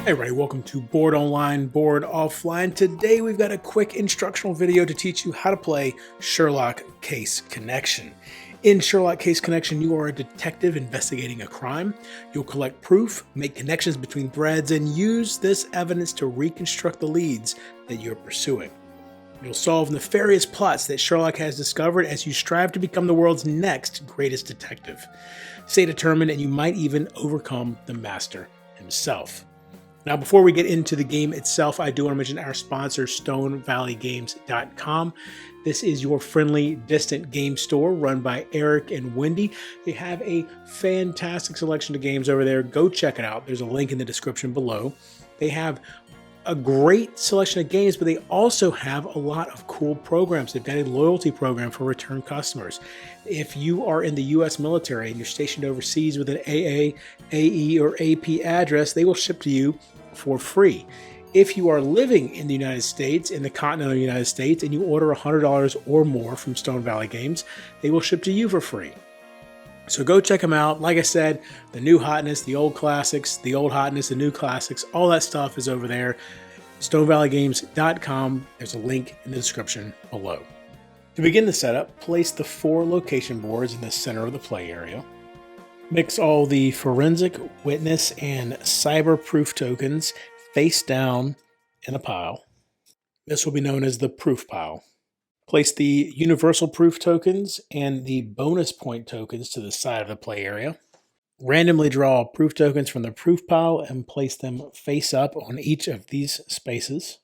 Hey everybody, welcome to Board Online, Board Offline. Today we've got a quick instructional video to teach you how to play Sherlock Case Connection. In Sherlock Case Connection, you are a detective investigating a crime. You'll collect proof, make connections between threads, and use this evidence to reconstruct the leads that you're pursuing. You'll solve nefarious plots that Sherlock has discovered as you strive to become the world's next greatest detective. Stay determined and you might even overcome the master himself. Now, before we get into the game itself, I do want to mention our sponsor, StoneValleyGames.com. This is your friendly, distant game store run by Eric and Wendy. They have a fantastic selection of games over there. Go check it out. There's a link in the description below. They have a great selection of games, but they also have a lot of cool programs. They've got a loyalty program for return customers. If you are in the U.S. military and you're stationed overseas with an AA, AE, or AP address, they will ship to you for free. If you are living in the United States, in the continental United States, and you order $100 or more from Stone Valley Games, they will ship to you for free. So go check them out. Like I said, the new hotness, the old classics, the old hotness, the new classics, all that stuff is over there. StoneValleyGames.com. There's a link in the description below. To begin the setup, place the 4 location boards in the center of the play area. Mix all the forensic, witness, and cyber-proof tokens face down in a pile. This will be known as the proof pile. Place the universal proof tokens and the bonus point tokens to the side of the play area. Randomly draw proof tokens from the proof pile and place them face up on each of these spaces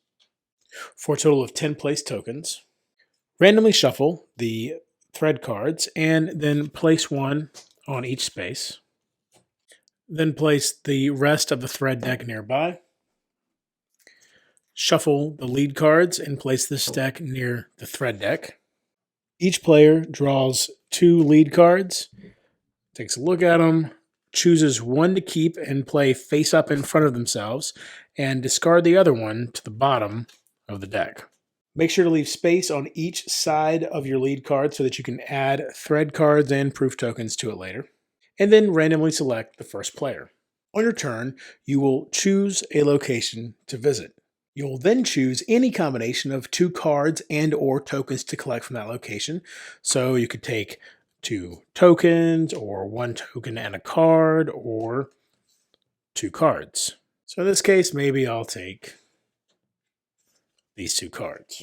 for a total of 10 placed tokens. Randomly shuffle the thread cards and then place one on each space. Then place the rest of the thread deck nearby. Shuffle the lead cards and place this deck near the thread deck. Each player draws 2 lead cards, takes a look at them, chooses one to keep and play face up in front of themselves, and discard the other one to the bottom of the deck. Make sure to leave space on each side of your lead card so that you can add thread cards and proof tokens to it later. And then randomly select the first player. On your turn, you will choose a location to visit. You'll then choose any combination of 2 cards and or tokens to collect from that location. So you could take 2 tokens, or 1 token and a card, or 2 cards. So in this case, maybe I'll take these 2 cards.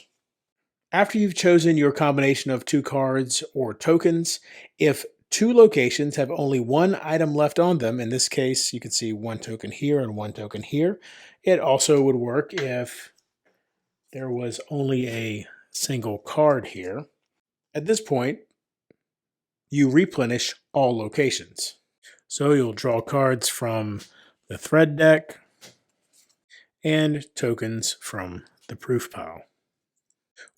After you've chosen your combination of 2 cards or tokens, if 2 locations have only 1 item left on them, in this case, you can see 1 token here and 1 token here. It also would work if there was only a single card here. At this point, you replenish all locations. So you'll draw cards from the thread deck and tokens from the proof pile.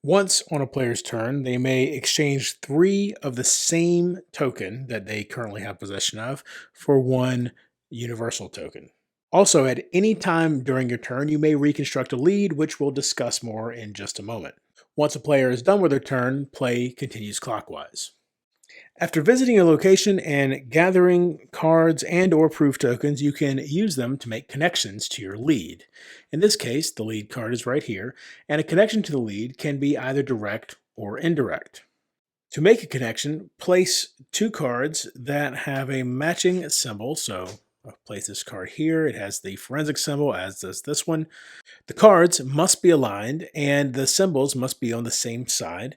Once on a player's turn, they may exchange 3 of the same token that they currently have possession of for 1 universal token. Also, at any time during your turn, you may reconstruct a lead, which we'll discuss more in just a moment. Once a player is done with their turn, play continues clockwise. After visiting a location and gathering cards and or proof tokens, you can use them to make connections to your lead. In this case, the lead card is right here, and a connection to the lead can be either direct or indirect. To make a connection, place 2 cards that have a matching symbol. So I'll place this card here. It has the forensic symbol, as does this one. The cards must be aligned and the symbols must be on the same side.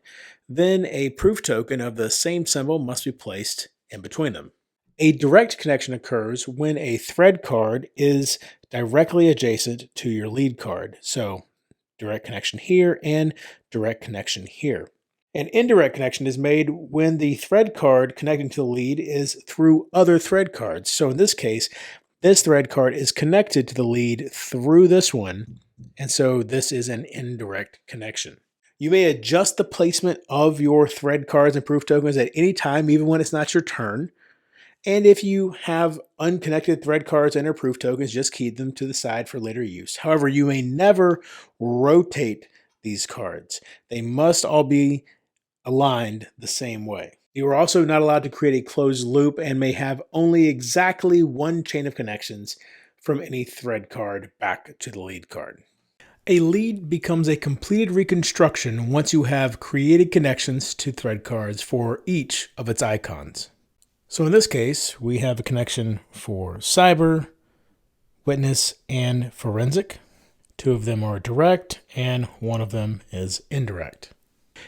Then a proof token of the same symbol must be placed in between them. A direct connection occurs when a thread card is directly adjacent to your lead card. So direct connection here and direct connection here. An indirect connection is made when the thread card connecting to the lead is through other thread cards. So in this case, this thread card is connected to the lead through this one, and so this is an indirect connection. You may adjust the placement of your thread cards and proof tokens at any time, even when it's not your turn. And if you have unconnected thread cards and or proof tokens, just keep them to the side for later use. However, you may never rotate these cards. They must all be aligned the same way. You are also not allowed to create a closed loop and may have only exactly 1 chain of connections from any thread card back to the lead card. A lead becomes a completed reconstruction once you have created connections to thread cards for each of its icons. So in this case, we have a connection for cyber, witness, and forensic. 2 of them are direct, and 1 of them is indirect.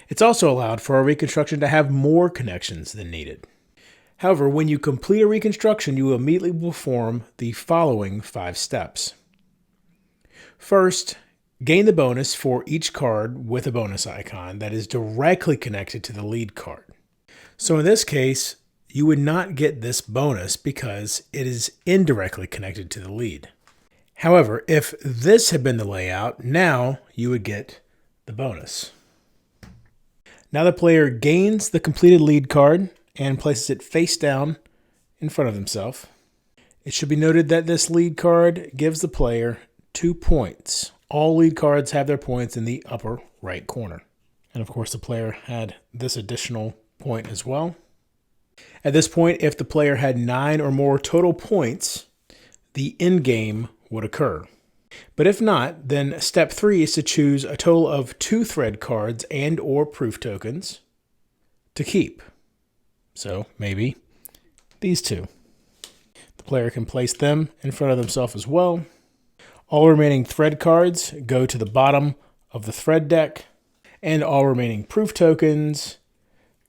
It's also allowed for a reconstruction to have more connections than needed. However, when you complete a reconstruction, you will immediately perform the following 5 steps. First, gain the bonus for each card with a bonus icon that is directly connected to the lead card. So in this case, you would not get this bonus because it is indirectly connected to the lead. However, if this had been the layout, now you would get the bonus. Now the player gains the completed lead card and places it face down in front of himself. It should be noted that this lead card gives the player 2 points. All lead cards have their points in the upper right corner. And of course, the player had this additional point as well. At this point, if the player had 9 or more total points, the end game would occur. But if not, then step 3 is to choose a total of 2 thread cards and or proof tokens to keep. So maybe these 2. The player can place them in front of themselves as well. All remaining thread cards go to the bottom of the thread deck, and all remaining proof tokens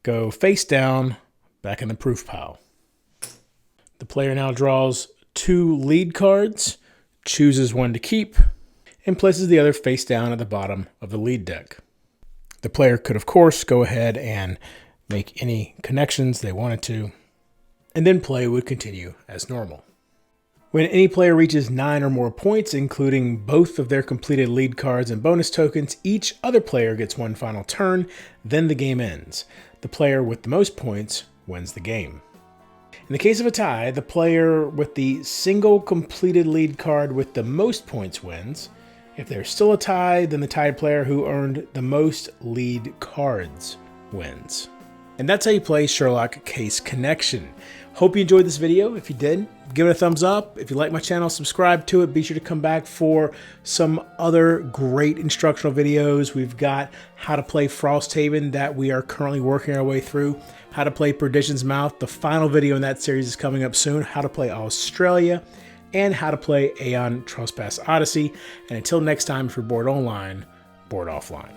go face down back in the proof pile. The player now draws 2 lead cards, chooses 1 to keep, and places the other face down at the bottom of the lead deck. The player could, of course, go ahead and make any connections they wanted to, and then play would continue as normal. When any player reaches 9 or more points, including both of their completed lead cards and bonus tokens, each other player gets 1 final turn, then the game ends. The player with the most points wins the game. In the case of a tie, the player with the single completed lead card with the most points wins. If there's still a tie, then the tied player who earned the most lead cards wins. And that's how you play Sherlock Case Connection. Hope you enjoyed this video. If you did, give it a thumbs up. If you like my channel, subscribe to it. Be sure to come back for some other great instructional videos. We've got how to play Frosthaven that we are currently working our way through. How to play Perdition's Mouth. The final video in that series is coming up soon. How to play Australia. And how to play Aeon Trespass Odyssey. And until next time, if you're bored online, board offline.